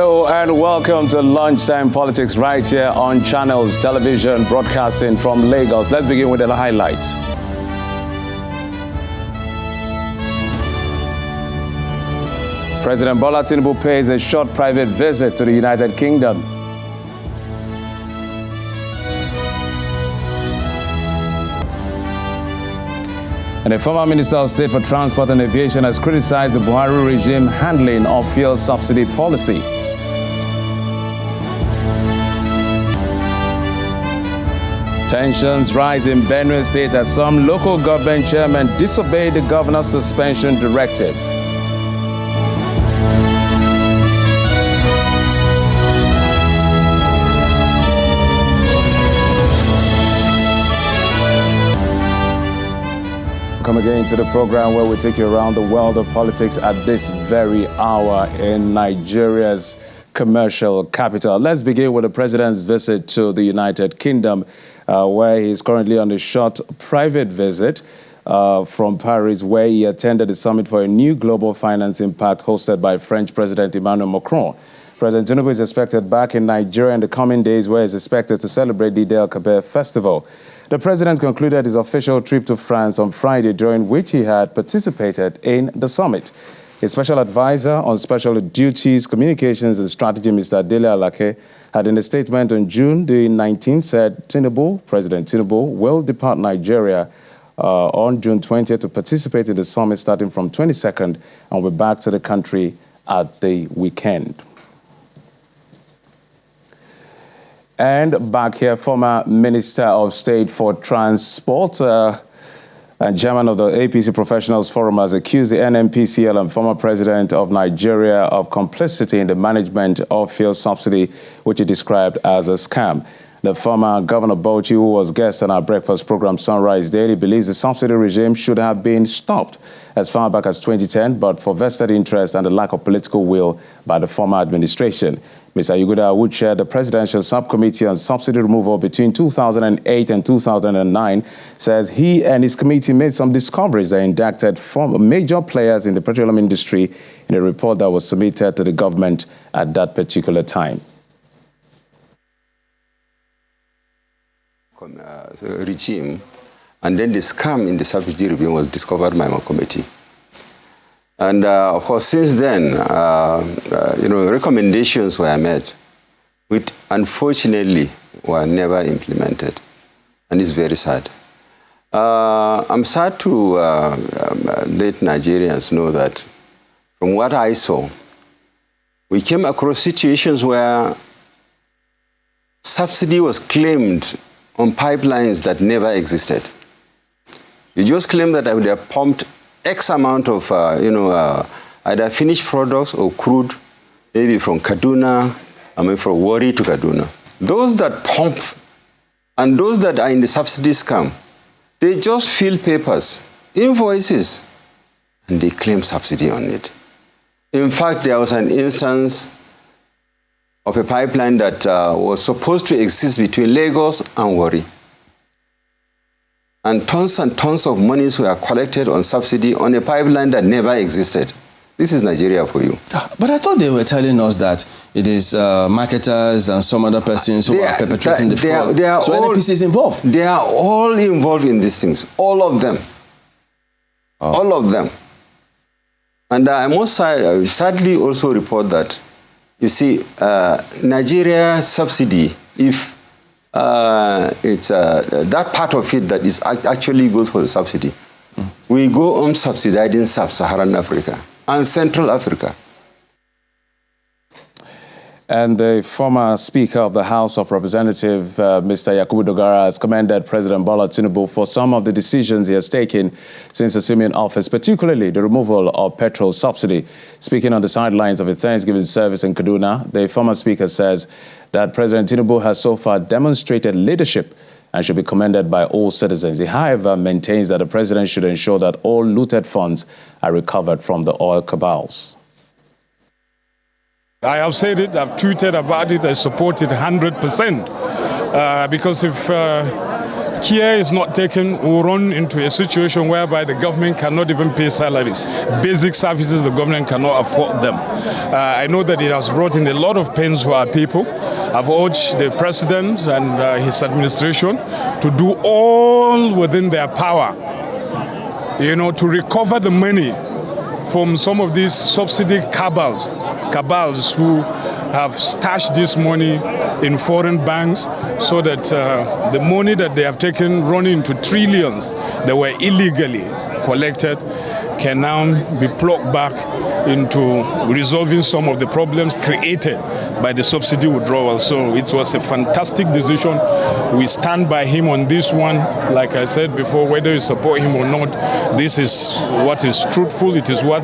Hello and welcome to Lunchtime Politics right here on Channels Television, broadcasting from Lagos. Let's begin with the highlights. President Bola Tinubu pays a short private visit to the United Kingdom. And the former Minister of State for Transport and Aviation has criticized the Buhari regime handling of fuel subsidy policy. Tensions rise in Benue State as some local government chairmen disobeyed the governor's suspension directive. Welcome again to the program where we take you around the world of politics at this very hour in Nigeria's commercial capital. Let's begin with the president's visit to the United Kingdom, where he is currently on a short private visit from Paris, where he attended the summit for a new global finance impact hosted by French President Emmanuel Macron. President Tinubu is expected back in Nigeria in the coming days, where he is expected to celebrate the Del Kabir Festival. The president concluded his official trip to France on Friday, during which he had participated in the summit. His special advisor on special duties, communications and strategy, Mr. Dele Alake, had in a statement on June the 19th said President Tinubu will depart Nigeria on June 20th to participate in the summit starting from 22nd and will be back to the country at the weekend. And back here, former Minister of State for Transport and chairman of the APC Professionals Forum has accused the NNPCL and former president of Nigeria of complicity in the management of fuel subsidy, which he described as a scam. The former Governor Bauchi, who was guest on our breakfast program Sunrise Daily, believes the subsidy regime should have been stopped as far back as 2010, but for vested interest and the lack of political will by the former administration. Mr. Yuguda, who chaired the Presidential Subcommittee on Subsidy Removal between 2008 and 2009, says he and his committee made some discoveries that indicted major players in the petroleum industry in a report that was submitted to the government at that particular time. Regime, and then the scam in the subsidy regime was discovered by my committee. And of course, since then, recommendations were made, which unfortunately were never implemented, and it's very sad. I'm sad to let Nigerians know that from what I saw, we came across situations where subsidy was claimed on pipelines that never existed. You just claim that they have pumped X amount of, either finished products or crude, maybe from Kaduna, from Warri to Kaduna. Those that pump and those that are in the subsidy scam, they just fill papers, invoices, and they claim subsidy on it. In fact, there was an instance of a pipeline that was supposed to exist between Lagos and Warri. And tons of monies were collected on subsidy on a pipeline that never existed. This is Nigeria for you. But I thought they were telling us that it is marketers and some other persons who are perpetrating the fraud. So NNPC is involved? They are all involved in these things, all of them. Oh. All of them. And I must sadly also report that, you see, Nigeria subsidy, if it's that part of it that is actually goes for the subsidy, we go on subsidizing sub-Saharan Africa and Central Africa. And the former Speaker of the House of Representatives, Mr. Yakubu Dogara, has commended President Bola Tinubu for some of the decisions he has taken since assuming office, particularly the removal of petrol subsidy. Speaking on the sidelines of a Thanksgiving service in Kaduna, the former Speaker says that President Tinubu has so far demonstrated leadership and should be commended by all citizens. He, however, maintains that the president should ensure that all looted funds are recovered from the oil cabals. I have said it, I've tweeted about it, I support it 100%. Because if care is not taken, we'll run into a situation whereby the government cannot even pay salaries. Basic services, the government cannot afford them. I know that it has brought in a lot of pains for our people. I've urged the president and his administration to do all within their power, to recover the money from some of these subsidy cabals who have stashed this money in foreign banks, so that the money that they have taken running into trillions that were illegally collected can now be plugged back into resolving some of the problems created by the subsidy withdrawal. So it was a fantastic decision. We stand by him on this one. Like I said before, whether you support him or not, this is what is truthful. It is what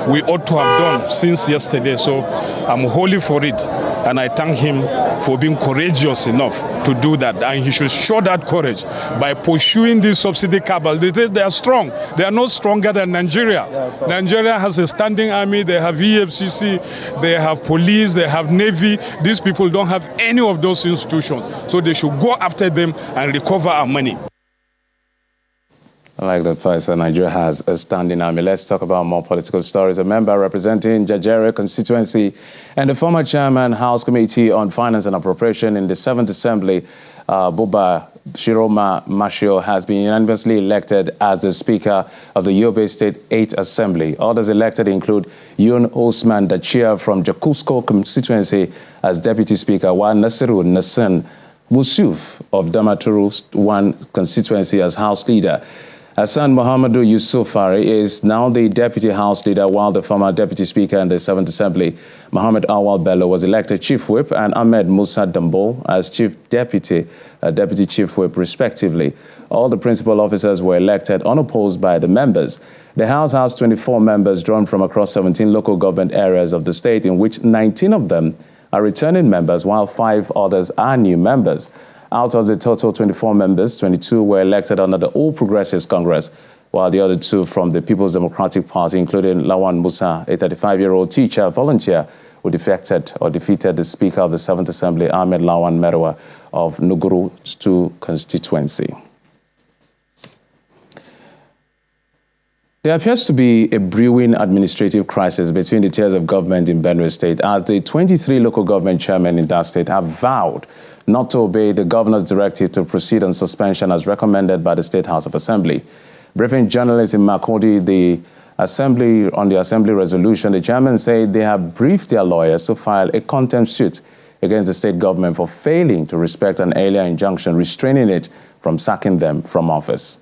we ought to have done since yesterday. So I'm wholly for it. And I thank him for being courageous enough to do that. And he should show that courage by pursuing these subsidy cabals. They are strong. They are not stronger than Nigeria. Nigeria has a standing army. They have EFCC. They have police. They have Navy. These people don't have any of those institutions. So they should go after them and recover our money. I like the place that Nigeria has a standing army. Let's talk about more political stories. A member representing Jajere constituency and the former chairman, House Committee on Finance and Appropriation in the 7th Assembly, Buba Shiroma Mashio, has been unanimously elected as the Speaker of the Yobe State 8th Assembly. Others elected include Yun Osman Dachia from Jakusko constituency as Deputy Speaker, while Nasiru Nassan Musuf of Damaturu 1 constituency as House Leader. Hassan Muhammadu Yusufari is now the Deputy House Leader, while the former Deputy Speaker in the 7th Assembly, Muhammad Awal Bello, was elected Chief Whip, and Ahmed Musa Dambo as Deputy Chief Whip, respectively. All the principal officers were elected unopposed by the members. The House has 24 members drawn from across 17 local government areas of the state, in which 19 of them are returning members, while 5 others are new members. Out of the total 24 members, 22 were elected under the All Progressives Congress, while the other 2 from the People's Democratic Party, including Lawan Musa, a 35-year-old teacher volunteer who defeated the Speaker of the 7th Assembly, Ahmed Lawan Merwa of Nuguru 2 constituency. There appears to be a brewing administrative crisis between the tiers of government in Benue State, as the 23 local government chairmen in that state have vowed not to obey the governor's directive to proceed on suspension as recommended by the State House of Assembly. Briefing journalists in Makurdi on the Assembly resolution, the chairman said they have briefed their lawyers to file a contempt suit against the state government for failing to respect an earlier injunction restraining it from sacking them from office.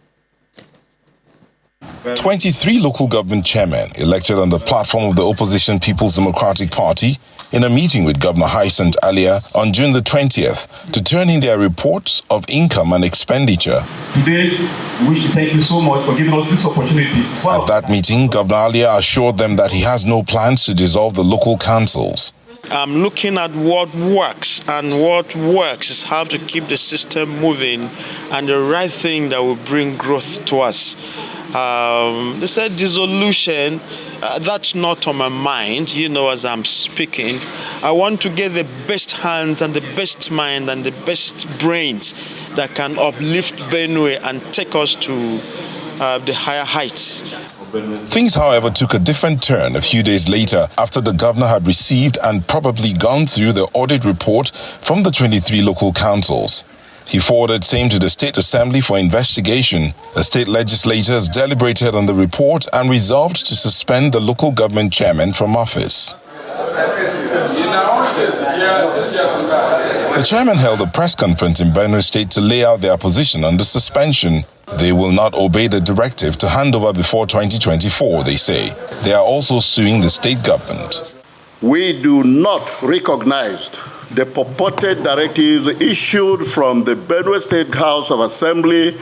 23 local government chairmen elected on the platform of the opposition People's Democratic Party in a meeting with Governor Hyacinth Alia on June the 20th to turn in their reports of income and expenditure. Today, we wish to thank you so much for giving us this opportunity. Wow. At that meeting, Governor Alia assured them that he has no plans to dissolve the local councils. I'm looking at what works, and what works is how to keep the system moving and the right thing that will bring growth to us. They said dissolution, that's not on my mind, as I'm speaking. I want to get the best hands and the best mind and the best brains that can uplift Benue and take us to the higher heights. Things, however, took a different turn a few days later after the governor had received and probably gone through the audit report from the 23 local councils. He forwarded same to the State Assembly for investigation. The state legislators deliberated on the report and resolved to suspend the local government chairman from office. The chairman held a press conference in Benue State to lay out their position on the suspension. They will not obey the directive to hand over before 2024, they say. They are also suing the state government. We do not recognize the purported directives issued from the Benue State House of Assembly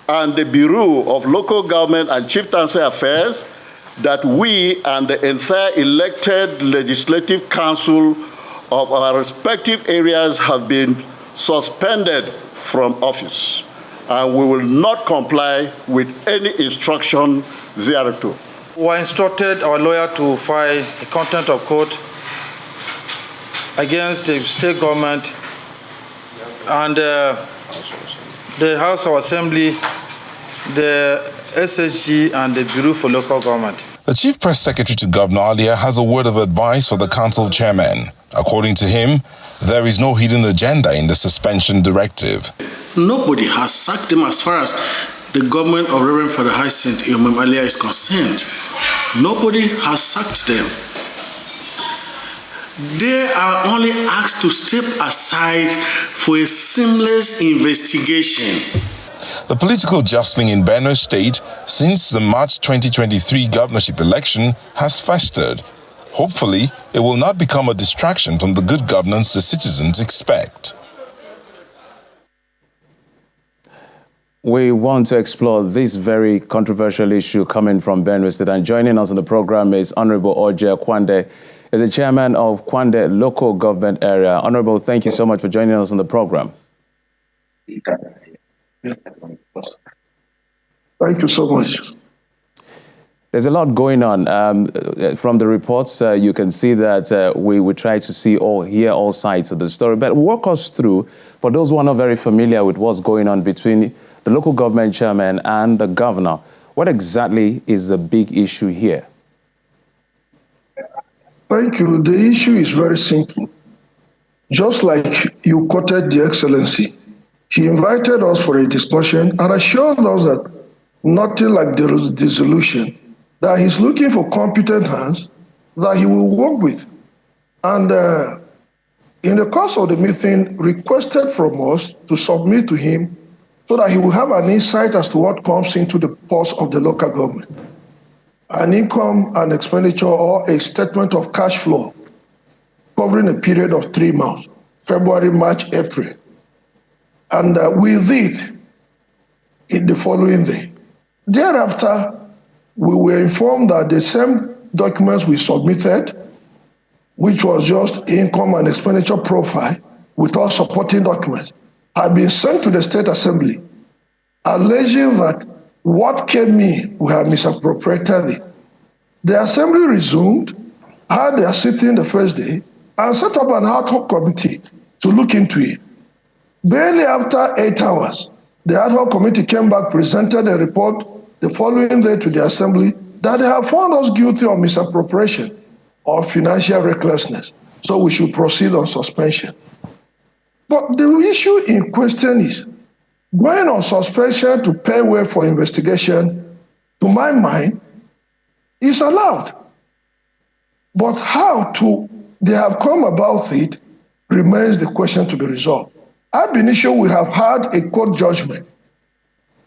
and the Bureau of Local Government and Chieftaincy Affairs that we and the entire elected Legislative Council of our respective areas have been suspended from office, and we will not comply with any instruction thereto. We instructed our lawyer to file a contempt of court against the state government and the House of Assembly, the SSG, and the Bureau for Local Government. The Chief Press Secretary to Governor Alia has a word of advice for the council chairman. According to him, there is no hidden agenda in the suspension directive. Nobody has sacked them as far as the government of Reverend Father Hyacinth Imam Alia is concerned. Nobody has sacked them. They are only asked to step aside for a seamless investigation. The political jostling in Benue State since the March 2023 governorship election has festered. Hopefully, it will not become a distraction from the good governance the citizens expect. We want to explore this very controversial issue coming from Benue State, and joining us on the program is Honorable Oje Kwande, is the chairman of Kwande Local Government Area. Honorable, thank you so much for joining us on the program. Thank you so much. There's a lot going on. From the reports, you can see that we try to hear all sides of the story. But walk us through, for those who are not very familiar with what's going on between the local government chairman and the governor, what exactly is the big issue here? Thank you. The issue is very simple. Just like you quoted the Excellency, he invited us for a discussion and assured us that nothing like the dissolution, that he's looking for competent hands that he will work with. And in the course of the meeting, requested from us to submit to him so that he will have an insight as to what comes into the purse of the local government. An income and expenditure or a statement of cash flow covering a period of 3 months, February, March, April. And we did in the following day. Thereafter, we were informed that the same documents we submitted, which was just income and expenditure profile with all supporting documents, had been sent to the State Assembly, alleging that what came in, we had misappropriated it. The Assembly resumed, had their sitting the first day, and set up an ad hoc committee to look into it. Barely after 8 hours, the ad hoc committee came back, presented a report the following day to the Assembly that they have found us guilty of misappropriation or financial recklessness, so we should proceed on suspension. But the issue in question is, going on suspension to pay way for investigation, to my mind, is allowed. But how they have come about it remains the question to be resolved. Ab initio, we have had a court judgment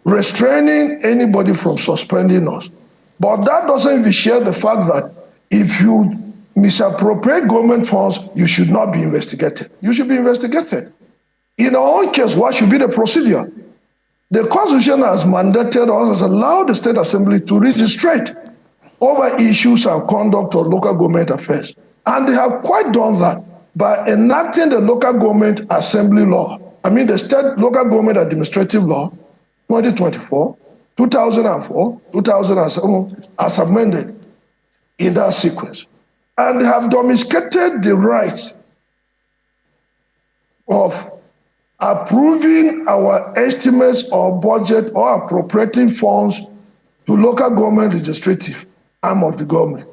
restraining anybody from suspending us. But that doesn't vitiate the fact that if you misappropriate government funds, you should not be investigated. You should be investigated. In our own case, what should be the procedure? The Constitution has mandated or has allowed the State Assembly to legislate over issues and conduct of local government affairs. And they have quite done that by enacting the Local Government Assembly Law. The State Local Government Administrative Law, 2024, 2004, 2007, as amended in that sequence. And they have domesticated the rights of approving our estimates or budget or appropriating funds to local government legislative arm of the government.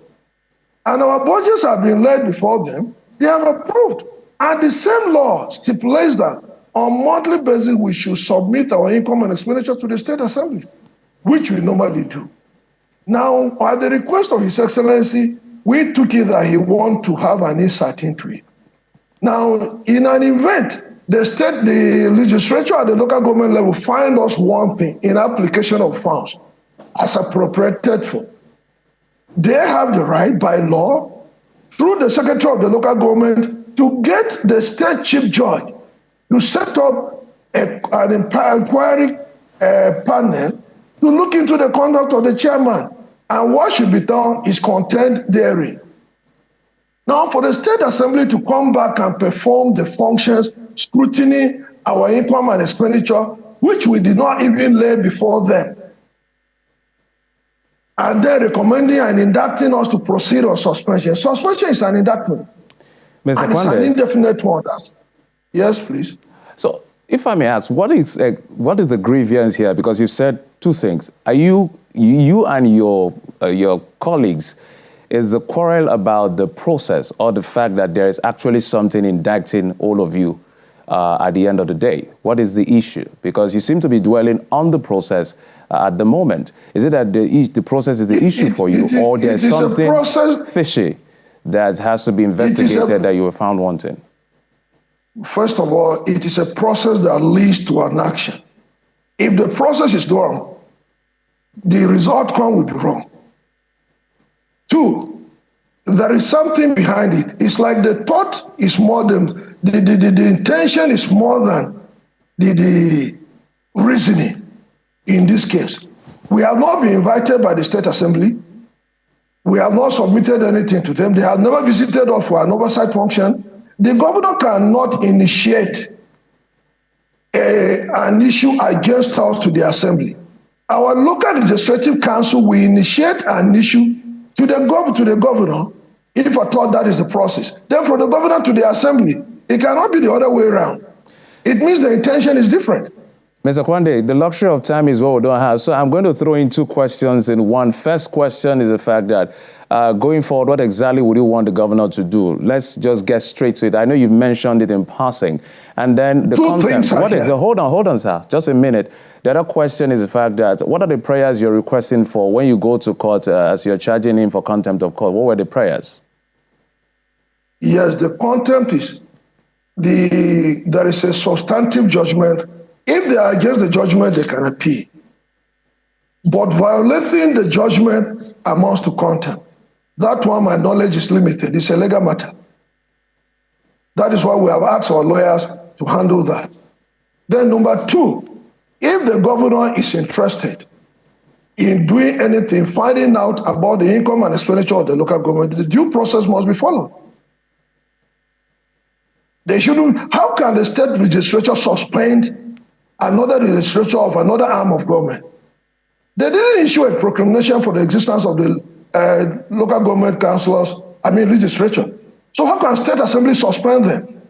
And our budgets have been laid before them, they have approved. And the same law stipulates that on a monthly basis, we should submit our income and expenditure to the State Assembly, which we normally do. Now, at the request of His Excellency, we took it that he wants to have an insight into it. Now, in an event, the legislature at the local government level find us one thing in application of funds as appropriated for. They have the right by law, through the secretary of the local government, to get the state chief judge to set up an inquiry panel to look into the conduct of the chairman. And what should be done is contained therein. Now, for the State Assembly to come back and perform the functions, scrutiny our income and expenditure, which we did not even lay before them, and then recommending and indicting us to proceed on suspension. Suspension is an indictment. Mr. And Kwande, it's an indefinite one. Yes, please. So If I may ask, what is the grievance here? Because you've said two things. Are you and your colleagues, is the quarrel about the process or the fact that there is actually something indicting all of you at the end of the day? What is the issue? Because you seem to be dwelling on the process at the moment. Is it that the process is the issue for you, or there's something fishy that has to be investigated that you were found wanting? First of all, it is a process that leads to an action. If the process is wrong, the result will be wrong. Two, there is something behind it. It's like the thought is more than, the intention is more than the reasoning in this case. We have not been invited by the State Assembly. We have not submitted anything to them. They have never visited us for an oversight function. The governor cannot initiate an issue against us to the Assembly. Our local legislative council will initiate an issue to the governor, if I thought that is the process. Then from the governor to the Assembly, it cannot be the other way around. It means the intention is different. Mr. Kwande, the luxury of time is what we don't have. So I'm going to throw in two questions in one. First question is the fact that going forward, what exactly would you want the governor to do? Let's just get straight to it. I know you've mentioned it in passing. And then the content. What is it? Hold on, sir. Just a minute. The other question is the fact that what are the prayers you're requesting for when you go to court as you're charging him for contempt of court? What were the prayers? Yes, the contempt is there is a substantive judgment. If they are against the judgment, they can appeal. But violating the judgment amounts to contempt. That one, my knowledge is limited. It's a legal matter. That is why we have asked our lawyers to handle that. Then number two, if the governor is interested in doing anything, finding out about the income and expenditure of the local government, the due process must be followed. They shouldn't. How can the state legislature suspend another legislature of another arm of government? They didn't issue a proclamation for the existence of the local government councillors, legislature. So how can state assembly suspend them?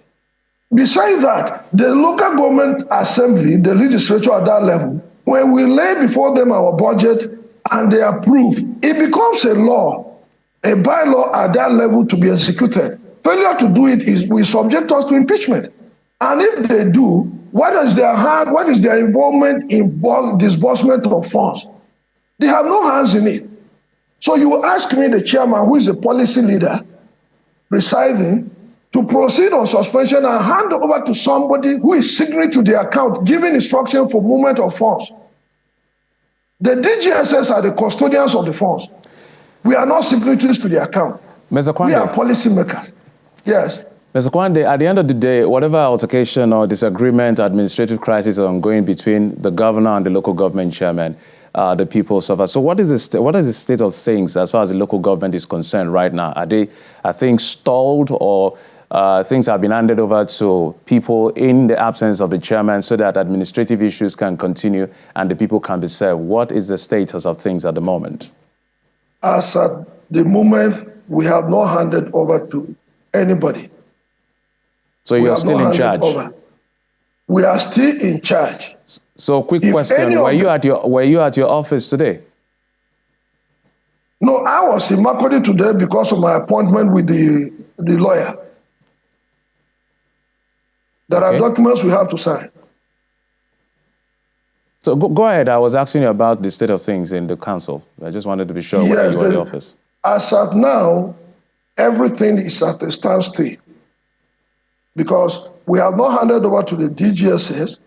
Besides that, the local government assembly, the legislature at that level, when we lay before them our budget and they approve, it becomes a law, a bylaw at that level to be executed. Failure to do it will subject us to impeachment. And if they do, what is their involvement in disbursement of funds? They have no hands in it. So you ask me, the chairman, who is a policy leader, presiding, to proceed on suspension and hand over to somebody who is signatory to the account, giving instruction for movement of funds. The DGSS are the custodians of the funds. We are not signatories to the account. Mr. Kwande, we are policy makers. Yes. Mr. Kwande, at the end of the day, whatever altercation or disagreement, administrative crisis ongoing between the governor and the local government chairman, the people suffer. So what is the state of things as far as the local government is concerned right now? Are things stalled, or things have been handed over to people in the absence of the chairman so that administrative issues can continue and the people can be served? What is the status of things at the moment? As at the moment, we have not handed over to anybody. So you're still in charge? We are still in charge. So quick question, were you at your office today? No, I was in Makurdi today because of my appointment with the lawyer. There are documents we have to sign. So go ahead. I was asking you about the state of things in the council. I just wanted to be sure whether you were in the office. As at now, everything is at a standstill because we have not handed over to the DGSS,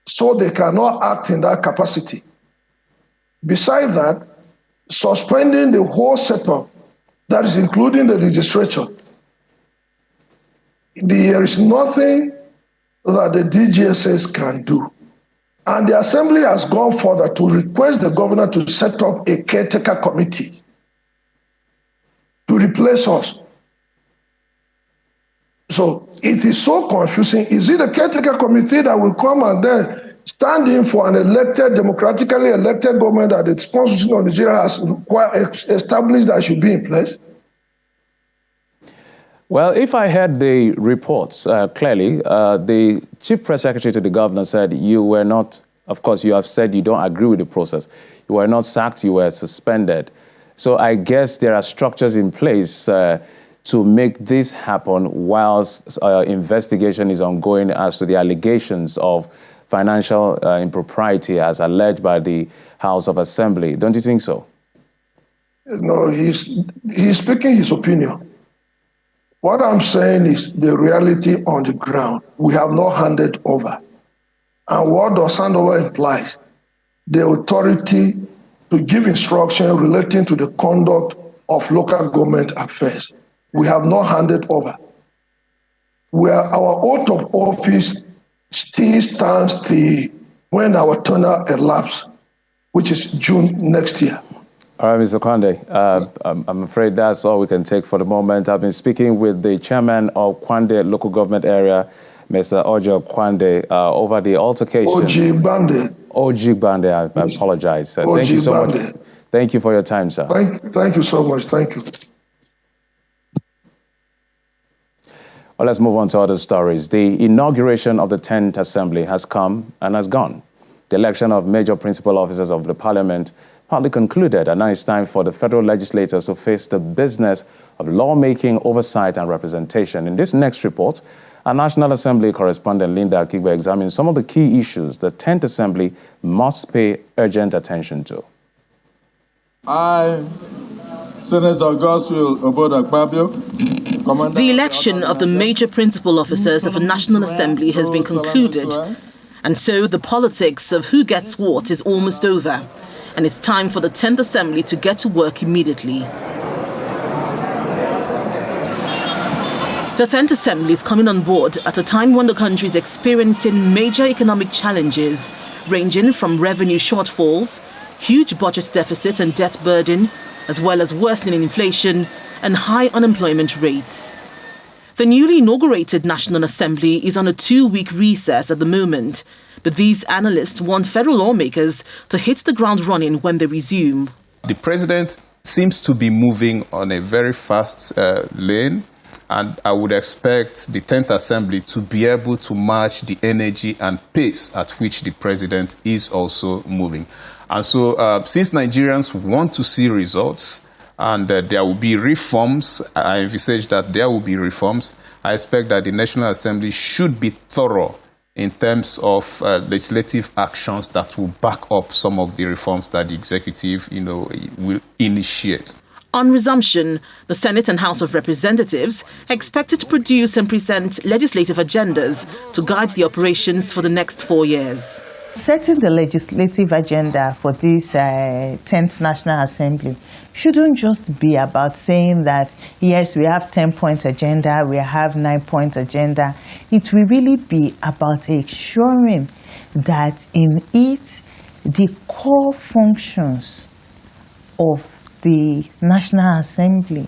so they cannot act in that capacity. Besides that, suspending the whole setup, that is including the legislature, there is nothing that the DGSS can do. And the Assembly has gone further to request the governor to set up a caretaker committee to replace us. So it is so confusing. Is it a caretaker committee that will come and then stand in for an elected, democratically elected government that the Constitution of Nigeria has established that should be in place? Well, if I heard the reports clearly, the chief press secretary to the governor said you were not, of course, you have said you don't agree with the process. You were not sacked, you were suspended. So I guess there are structures in place to make this happen whilst investigation is ongoing as to the allegations of financial impropriety as alleged by the House of Assembly. Don't you think so? No, he's speaking his opinion. What I'm saying is the reality on the ground. We have not handed over. And what does handover implies? The authority to give instruction relating to the conduct of local government affairs. We have not handed over. Our oath of office still stands when our tenure elapses, which is June next year. All right, Mr. Kwande, I'm afraid that's all we can take for the moment. I've been speaking with the chairman of Kwande local government area, Mr. Ojo Kwande, over the altercation. OG Bande. OG Bande, I apologize. Thank you so much. Thank you for your time, sir. Thank you so much. Thank you. Well, let's move on to other stories. The inauguration of the 10th Assembly has come and has gone. The election of major principal officers of the Parliament partly concluded, and now it's time for the federal legislators to face the business of lawmaking, oversight, and representation. In this next report, our National Assembly correspondent Linda Akigbe examines some of the key issues the 10th Assembly must pay urgent attention to. I, Senator Godswill Obodo-Akpabio. The election of the major principal officers of a National Assembly has been concluded, and so the politics of who gets what is almost over. And it's time for the 10th Assembly to get to work immediately. The 10th Assembly is coming on board at a time when the country is experiencing major economic challenges, ranging from revenue shortfalls, huge budget deficit and debt burden, as well as worsening inflation and high unemployment rates. The newly inaugurated National Assembly is on a 2-week recess at the moment, but these analysts want federal lawmakers to hit the ground running when they resume. The president seems to be moving on a very fast lane, and I would expect the 10th Assembly to be able to match the energy and pace at which the president is also moving. And so since Nigerians want to see results, and there will be reforms, I envisage that there will be reforms. I expect that the National Assembly should be thorough in terms of legislative actions that will back up some of the reforms that the executive, will initiate. On resumption, the Senate and House of Representatives are expected to produce and present legislative agendas to guide the operations for the next 4 years. Setting the legislative agenda for this 10th National Assembly shouldn't just be about saying that, yes, we have 10-point agenda, we have 9-point agenda. It will really be about ensuring that in it, the core functions of the National Assembly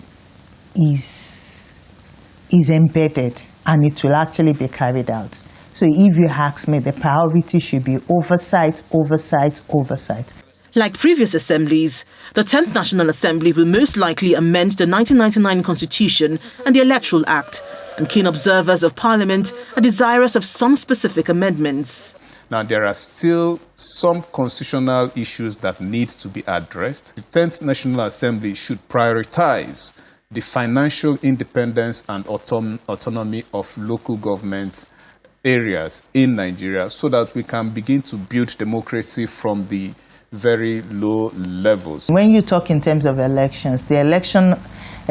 is embedded, and it will actually be carried out. So if you ask me, the priority should be oversight, oversight, oversight. Like previous assemblies, the 10th National Assembly will most likely amend the 1999 Constitution and the Electoral Act, and keen observers of Parliament are desirous of some specific amendments. Now, there are still some constitutional issues that need to be addressed. The 10th National Assembly should prioritize the financial independence and autonomy of local government areas in Nigeria so that we can begin to build democracy from the very low levels. When you talk in terms of elections, the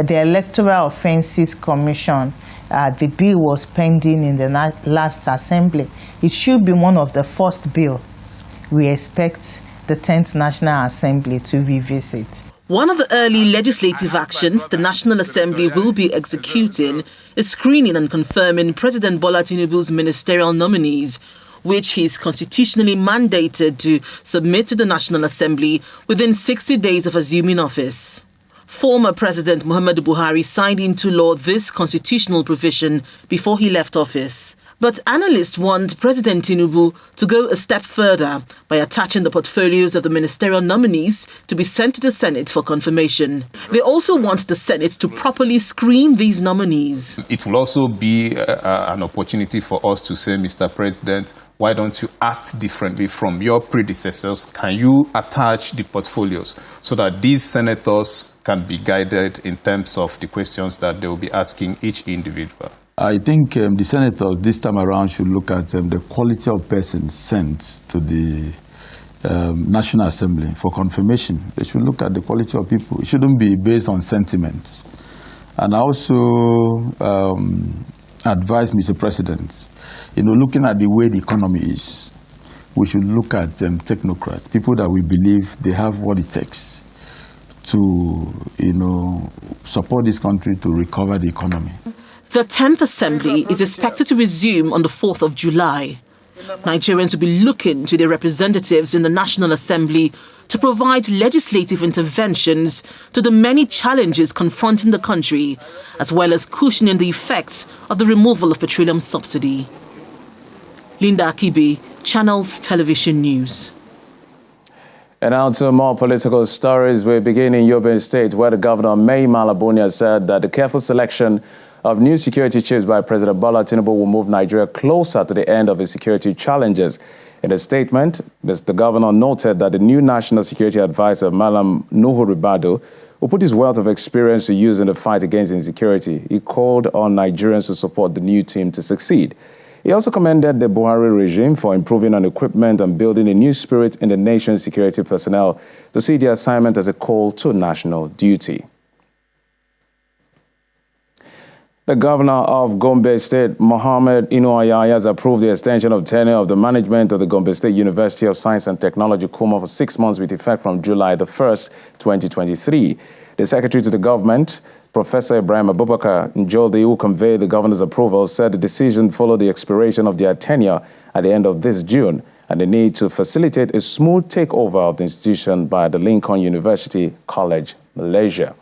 Electoral Offences Commission, the bill was pending in the last assembly. It should be one of the first bills we expect the 10th National Assembly to revisit. One of the early legislative actions the National Assembly will be executing is screening and confirming President Bola Tinubu's ministerial nominees, which he is constitutionally mandated to submit to the National Assembly within 60 days of assuming office. Former President Muhammadu Buhari signed into law this constitutional provision before he left office. But analysts want President Tinubu to go a step further by attaching the portfolios of the ministerial nominees to be sent to the Senate for confirmation. They also want the Senate to properly screen these nominees. It will also be an opportunity for us to say, Mr. President, why don't you act differently from your predecessors? Can you attach the portfolios so that these senators can be guided in terms of the questions that they will be asking each individual? I think the senators this time around should look at the quality of persons sent to the National Assembly for confirmation. They should look at the quality of people. It shouldn't be based on sentiments. And I also advise Mr. President, looking at the way the economy is, we should look at technocrats, people that we believe they have what it takes to, support this country to recover the economy. The 10th Assembly is expected to resume on the 4th of July. Nigerians will be looking to their representatives in the National Assembly to provide legislative interventions to the many challenges confronting the country, as well as cushioning the effects of the removal of petroleum subsidy. Linda Akibi, Channels Television News. And now to more political stories. We begin in Yobe State, where the governor, Mai Mala Buni, said that the careful selection of new security chiefs by President Bola Tinubu will move Nigeria closer to the end of its security challenges. In a statement, the governor noted that the new National Security Advisor, Malam Nuhu Ribadu, will put his wealth of experience to use in the fight against insecurity. He called on Nigerians to support the new team to succeed. He also commended the Buhari regime for improving on equipment and building a new spirit in the nation's security personnel to see the assignment as a call to national duty. The governor of Gombe State, Mohammed Inuayaya, has approved the extension of tenure of the management of the Gombe State University of Science and Technology, Kuma, for 6 months with effect from July the 1st, 2023. The secretary to the government, Professor Ibrahim Abubakar Njoldi, who conveyed the governor's approval, said the decision followed the expiration of their tenure at the end of this June and the need to facilitate a smooth takeover of the institution by the Lincoln University College, Malaysia.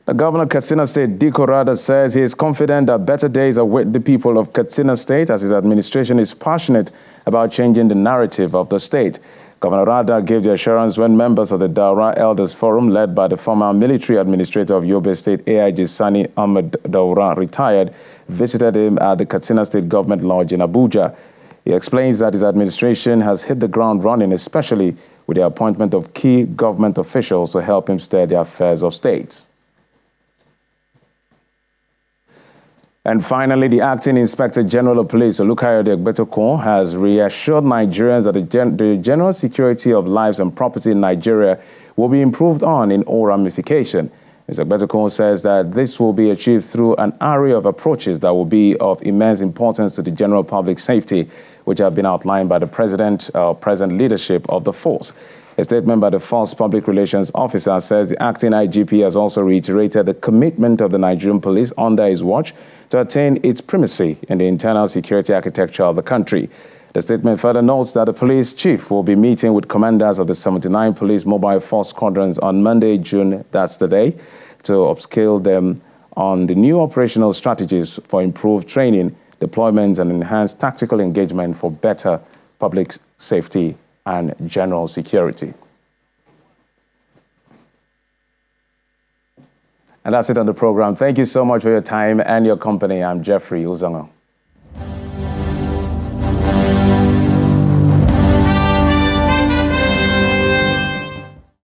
The governor of Katsina State, Diko Rada, says he is confident that better days await the people of Katsina State as his administration is passionate about changing the narrative of the state. Governor Rada gave the assurance when members of the Daura Elders Forum, led by the former military administrator of Yobe State, AIG Sani Ahmed Daura, retired, visited him at the Katsina State Government Lodge in Abuja. He explains that his administration has hit the ground running, especially with the appointment of key government officials to help him steer the affairs of state. And finally, the Acting Inspector General of Police, Olukayode Egbetokun, has reassured Nigerians that the general security of lives and property in Nigeria will be improved on in all ramifications. Mr. Egbetokun says that this will be achieved through an array of approaches that will be of immense importance to the general public safety, which have been outlined by the present leadership of the force. A statement by the Force Public Relations Officer says the acting IGP has also reiterated the commitment of the Nigerian police under his watch to attain its primacy in the internal security architecture of the country. The statement further notes that the police chief will be meeting with commanders of the 79 police mobile force squadrons on Monday, June, that's the day, to upscale them on the new operational strategies for improved training, deployments, and enhanced tactical engagement for better public safety and general security. And that's it on the program. Thank you so much for your time and your company. I'm Jeffrey Uzongo.